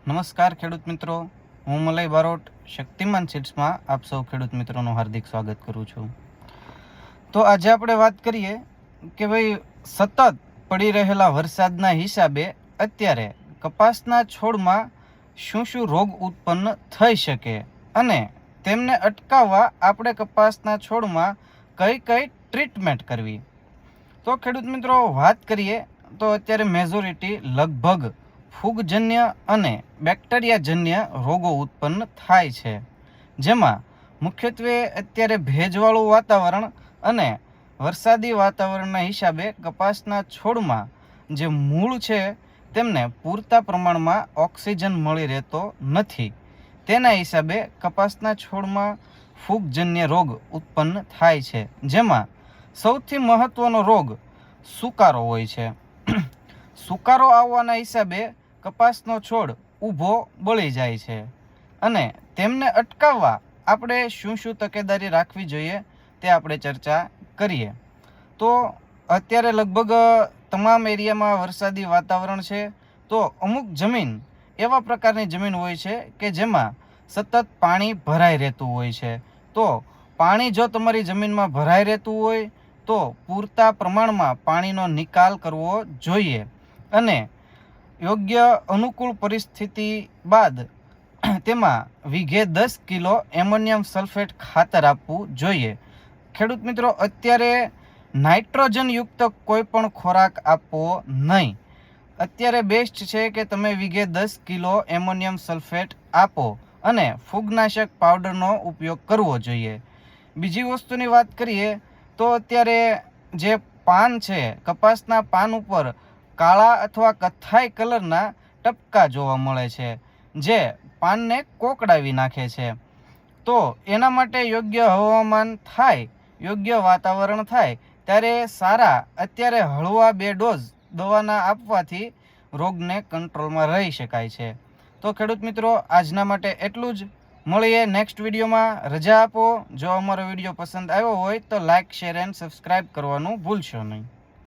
નમસ્કાર ખેડૂત મિત્રો, હું મલય બારોટ શક્તિમાન સીડ્સમાં આપ સૌ ખેડૂત મિત્રોનું હાર્દિક સ્વાગત કરું છું। તો આજે આપણે વાત કરીએ કે ભાઈ સતત પડી રહેલા વરસાદના હિસાબે અત્યારે કપાસના છોડમાં શું શું રોગ ઉત્પન્ન થઈ શકે અને તેમને અટકાવવા આપણે કપાસના છોડમાં કઈ કઈ ટ્રીટમેન્ટ કરવી। તો ખેડૂત મિત્રો વાત કરીએ તો અત્યારે મેજોરિટી લગભગ ફૂગજન્ય અને બેક્ટેરિયાજન્ય રોગો ઉત્પન્ન થાય છે, જેમાં મુખ્યત્વે અત્યારે ભેજવાળું વાતાવરણ અને વરસાદી વાતાવરણના હિસાબે કપાસના છોડમાં જે મૂળ છે તેમને પૂરતા પ્રમાણમાં ઓક્સિજન મળી રહેતો નથી। તેના હિસાબે કપાસના છોડમાં ફૂગજન્ય રોગ ઉત્પન્ન થાય છે, જેમાં સૌથી મહત્વનો રોગ સુકારો હોય છે। સુકારો આવવાના હિસાબે કપાસનો છોડ ઊભો બળી જાય છે અને તેમને અટકાવવા આપણે શું શું તકેદારી રાખવી જોઈએ તે આપણે ચર્ચા કરીએ। તો અત્યારે લગભગ તમામ એરિયામાં વરસાદી વાતાવરણ છે, તો અમુક જમીન એવા પ્રકારની જમીન હોય છે કે જેમાં સતત પાણી ભરાઈ રહેતું હોય છે। તો પાણી જો તમારી જમીનમાં ભરાઈ રહેતું હોય તો પૂરતા પ્રમાણમાં પાણીનો નિકાલ કરવો જોઈએ અને યોગ્ય અનુકૂળ પરિસ્થિતિ બાદ તેમાં વીઘે 10 કિલો એમોનિયમ સલ્ફેટ ખાતર આપવું જોઈએ। ખેડૂત મિત્રો, અત્યારે નાઇટ્રોજનયુક્ત કોઈ પણ ખોરાક આપવો નહીં। અત્યારે બેસ્ટ છે કે તમે વીઘે 10 કિલો એમોનિયમ સલ્ફેટ આપો અને ફૂગનાશક પાવડરનો ઉપયોગ કરવો જોઈએ। બીજી વસ્તુની વાત કરીએ તો અત્યારે જે પાન છે, કપાસના પાન ઉપર કાળા અથવા કથ્થાઈ કલરના ટપકા જોવા મળે છે, જે પાનને કોકડાવી નાખે છે। તો એના માટે યોગ્ય હવામાન થાય, યોગ્ય વાતાવરણ થાય ત્યારે સારા અત્યારે હળવા 2 ડોઝ દવાના આપવાથી રોગને કંટ્રોલમાં રહી શકાય છે। તો ખેડૂત મિત્રો, આજના માટે એટલું જ। મળીએ નેક્સ્ટ વિડીયોમાં। રજા આપો। જો અમારો વિડીયો પસંદ આવ્યો હોય તો લાઇક, શેર એન્ડ સબસ્ક્રાઈબ કરવાનું ભૂલશો નહીં।